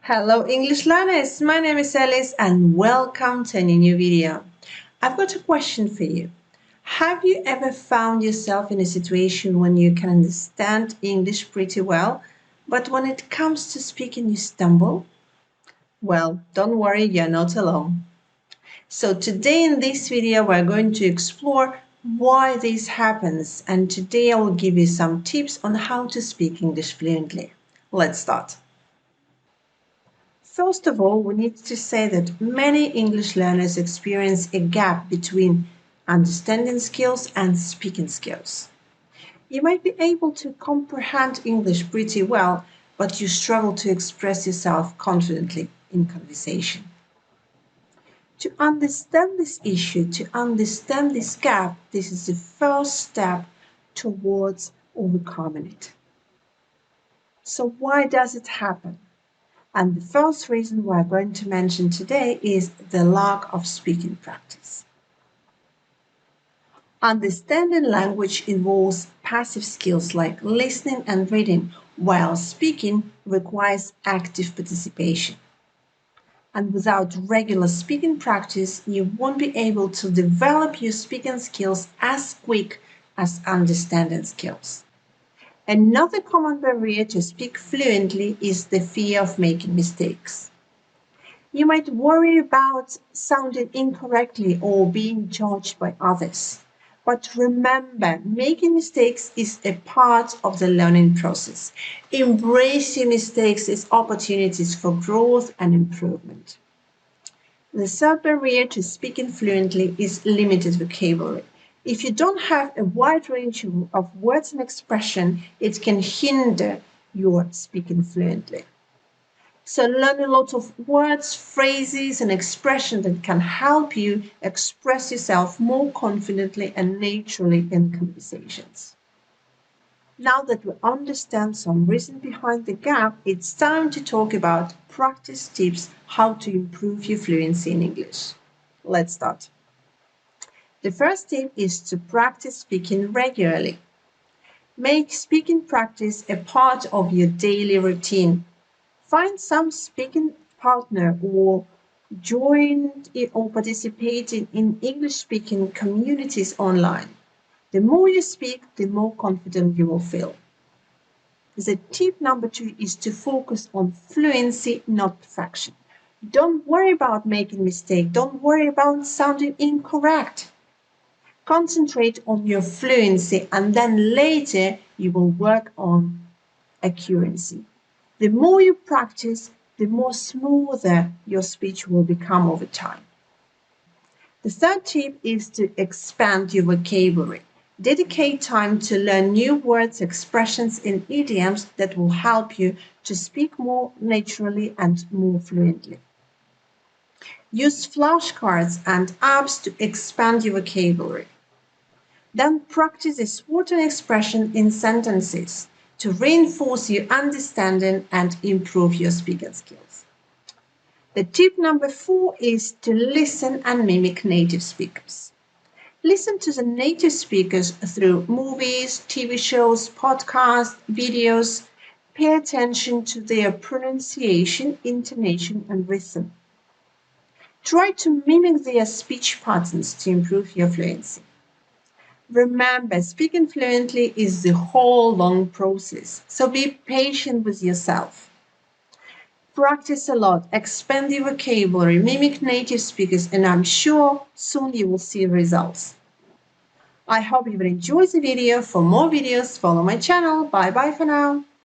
Hello English learners, my name is Alice and welcome to a new video. I've got a question for you. Have you ever found yourself in a situation when you can understand English pretty well, but when it comes to speaking you stumble? Well, don't worry, you're not alone. So today in this video we're going to explore why this happens, and today I will give you some tips on how to speak English fluently. Let's start. First of all, we need to say that many English learners experience a gap between understanding skills and speaking skills. You might be able to comprehend English pretty well, but you struggle to express yourself confidently in conversation. To understand this issue, to understand this gap, this is the first step towards overcoming it. So why does it happen? And the first reason we're going to mention today is the lack of speaking practice. Understanding language involves passive skills like listening and reading, while speaking requires active participation. And without regular speaking practice, you won't be able to develop your speaking skills as quick as understanding skills. Another common barrier to speak fluently is the fear of making mistakes. You might worry about sounding incorrectly or being judged by others. But remember, making mistakes is a part of the learning process. Embrace your mistakes as opportunities for growth and improvement. The third barrier to speaking fluently is limited vocabulary. If you don't have a wide range of words and expression, it can hinder your speaking fluently. So learn a lot of words, phrases, and expressions that can help you express yourself more confidently and naturally in conversations. Now that we understand some reason behind the gap, it's time to talk about practice tips how to improve your fluency in English. Let's start. The first tip is to practice speaking regularly. Make speaking practice a part of your daily routine. Find some speaking partner or join or participate in English-speaking communities online. The more you speak, the more confident you will feel. The tip number 2 is to focus on fluency, not perfection. Don't worry about making mistakes. Don't worry about sounding incorrect. Concentrate on your fluency and then later you will work on accuracy. The more you practice, the more smoother your speech will become over time. The third tip is to expand your vocabulary. Dedicate time to learn new words, expressions, and idioms that will help you to speak more naturally and more fluently. Use flashcards and apps to expand your vocabulary. Then practice a certain expression in sentences to reinforce your understanding and improve your speaking skills. The tip number 4 is to listen and mimic native speakers. Listen to the native speakers through movies, TV shows, podcasts, videos. Pay attention to their pronunciation, intonation, and rhythm. Try to mimic their speech patterns to improve your fluency. Remember, speaking fluently is the whole long process, so be patient with yourself. Practice a lot, expand your vocabulary, mimic native speakers, and I'm sure soon you will see results. I hope you will enjoy the video. For more videos, follow my channel. Bye bye for now.